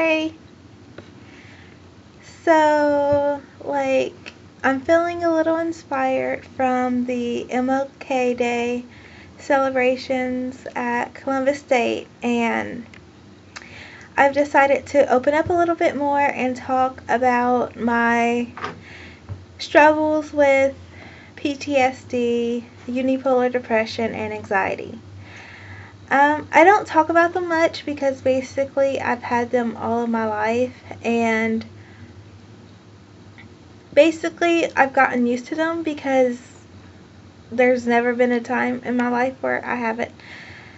Hey. So, I'm feeling a little inspired from the MLK Day celebrations at Columbus State, and I've decided to open up a little bit more and talk about my struggles with PTSD, unipolar depression, and anxiety. I don't talk about them much because basically I've had them all of my life, and basically I've gotten used to them because there's never been a time in my life where I haven't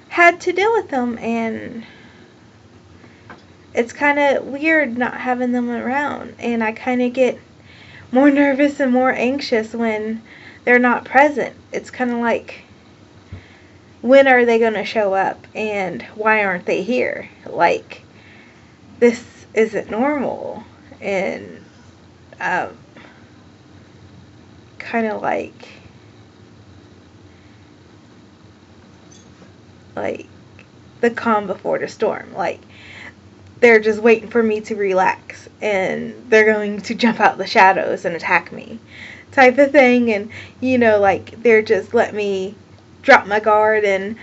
had to deal with them, and it's kind of weird not having them around, and I kind of get more nervous and more anxious when they're not present. It's kind of like, when are they going to show up, and why aren't they here? Like, this isn't normal. And kind of like the calm before the storm. Like, they're just waiting for me to relax, and they're going to jump out the shadows and attack me, type of thing. And they're just let me drop my guard and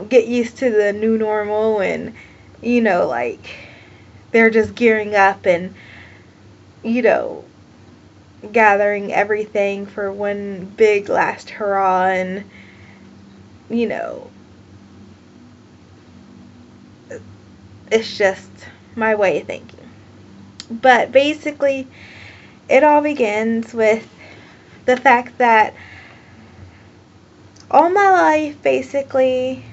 get used to the new normal, and they're just gearing up and gathering everything for one big last hurrah. And it's just my way of thinking. But basically, it all begins with the fact that all my life, basically,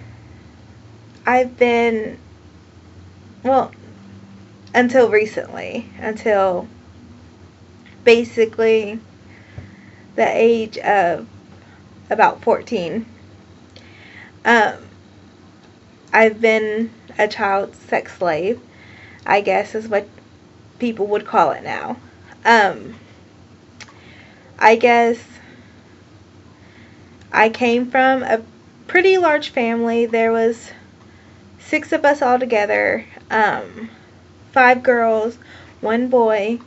I've been, until recently, until basically the age of about 14, I've been a child sex slave, I guess is what people would call it now. I guess I came from a pretty large family. There was 6 of us all together, 5 girls, 1 boy,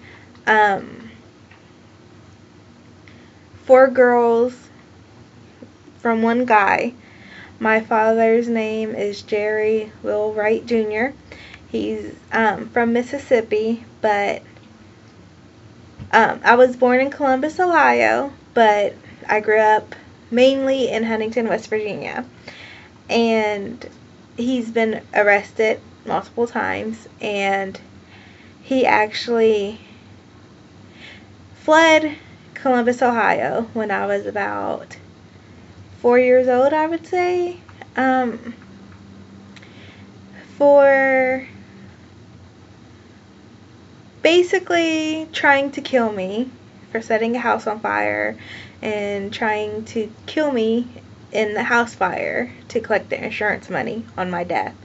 4 girls from 1 guy. My father's name is Jerry Will Wright Jr. He's from Mississippi, but I was born in Columbus, Ohio, but I grew up mainly in Huntington, West Virginia. And he's been arrested multiple times, and he actually fled Columbus, Ohio when I was about 4 years old, I would say, for basically trying to kill me, for setting a house on fire and trying to kill me in the house fire to collect the insurance money on my death.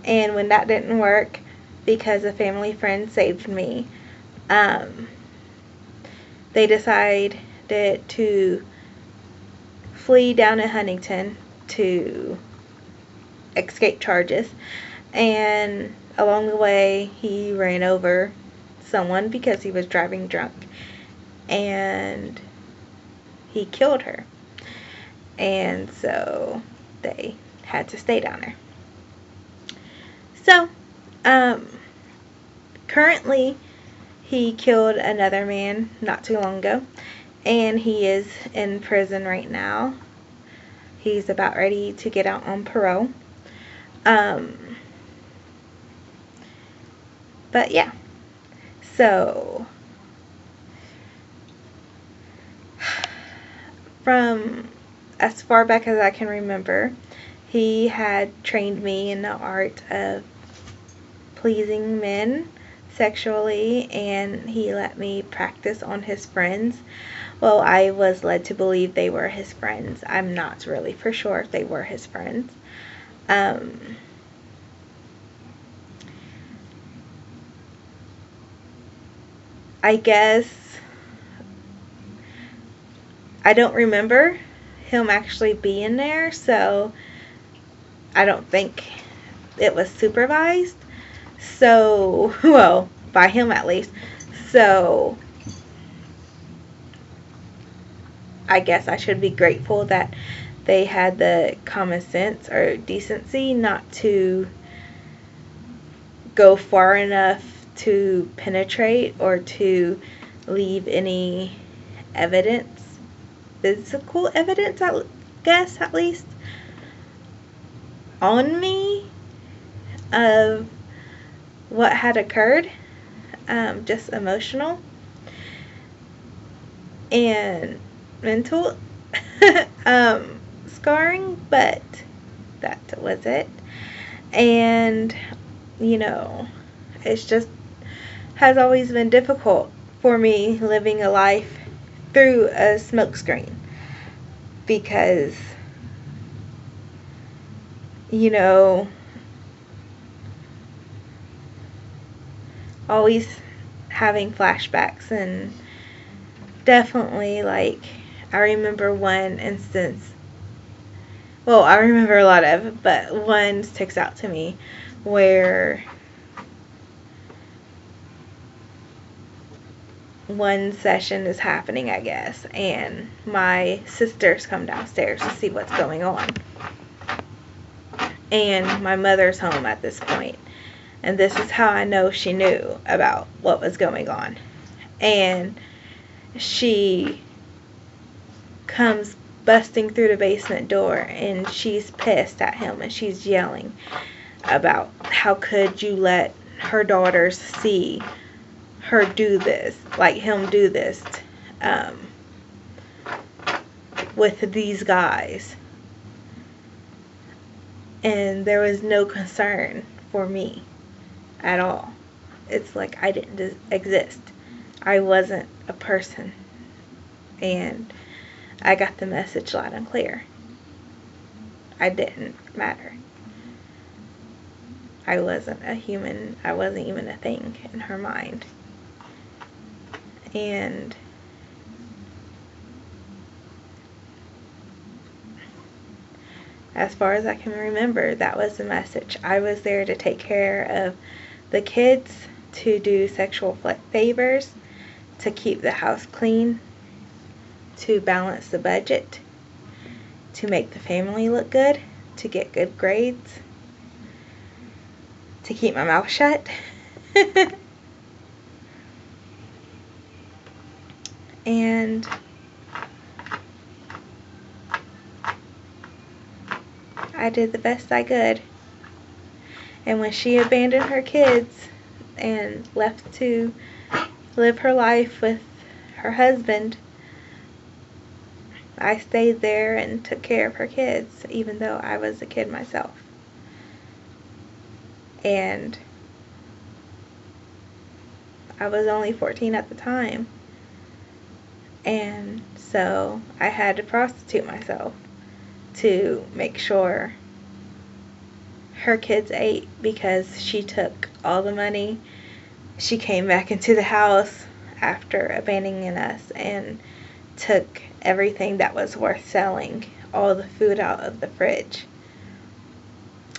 And when that didn't work, because a family friend saved me, they decided to flee down in Huntington to escape charges. And along the way, he ran over someone because he was driving drunk, and he killed her. And so they had to stay down there. So, currently, he killed another man not too long ago, and he is in prison right now. He's about ready to get out on parole. But yeah, so from as far back as I can remember, he had trained me in the art of pleasing men sexually, and he let me practice on his friends. Well, I was led to believe they were his friends. I'm not really for sure if they were his friends. I guess I don't remember him actually being there, so I don't think it was supervised. So, well, by him at least. So, I guess I should be grateful that they had the common sense or decency not to go far enough to penetrate or to leave any evidence, physical evidence, I guess, at least, on me of what had occurred. Just emotional and mental scarring, but that was it. And, you know, it's just has always been difficult for me living a life through a smokescreen because, you know, always having flashbacks, and definitely, like, I remember one instance, well, I remember a lot of, but one sticks out to me where one session is happening, I guess, and my sisters come downstairs to see what's going on. And my mother's home at this point. And this is how I know she knew about what was going on. And she comes busting through the basement door, and she's pissed at him, and she's yelling about how could you let her daughters see her do this, like him do this with these guys. And there was no concern for me at all. It's like I didn't exist. I wasn't a person. And I got the message loud and clear. I didn't matter. I wasn't a human. I wasn't even a thing in her mind. And as far as I can remember, that was the message. I was there to take care of the kids, to do sexual favors, to keep the house clean, to balance the budget, to make the family look good, to get good grades, to keep my mouth shut. And I did the best I could. And when she abandoned her kids and left to live her life with her husband, I stayed there and took care of her kids, even though I was a kid myself. And I was only 14 at the time. And so I had to prostitute myself to make sure her kids ate, because she took all the money. She came back into the house after abandoning us and took everything that was worth selling, all the food out of the fridge,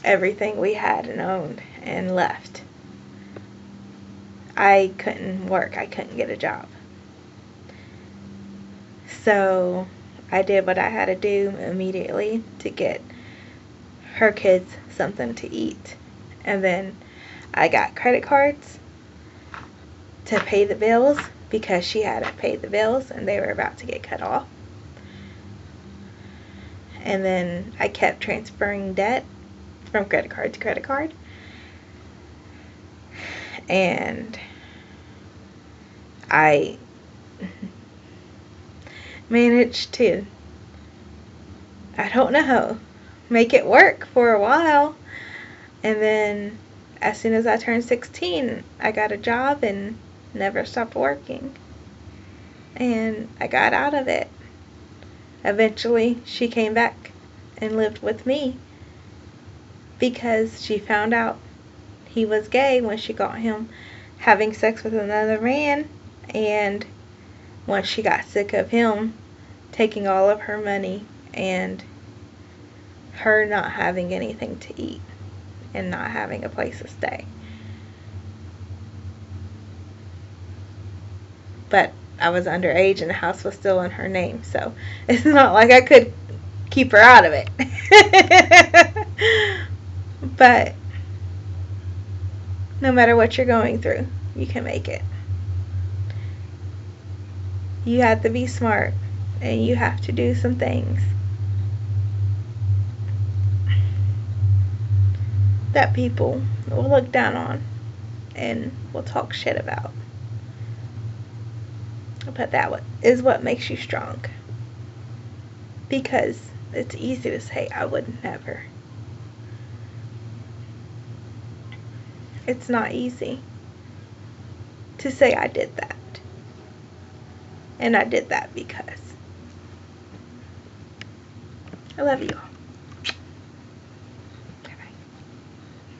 everything we had and owned, and left. I couldn't work. I couldn't get a job. So I did what I had to do immediately to get her kids something to eat. And then I got credit cards to pay the bills, because she hadn't paid the bills and they were about to get cut off. And then I kept transferring debt from credit card to credit card. And I managed to, I don't know, make it work for a while. And then as soon as I turned 16, I got a job and never stopped working. And I got out of it. Eventually, she came back and lived with me because she found out he was gay when she got him having sex with another man. And once she got sick of him taking all of her money and her not having anything to eat and not having a place to stay, but I was underage and the house was still in her name, so it's not like I could keep her out of it. But no matter what you're going through, you can make it. You have to be smart, and you have to do some things that people will look down on and will talk shit about. But that is what makes you strong. Because it's easy to say, I would never. It's not easy to say I did that. And I did that because I love you all.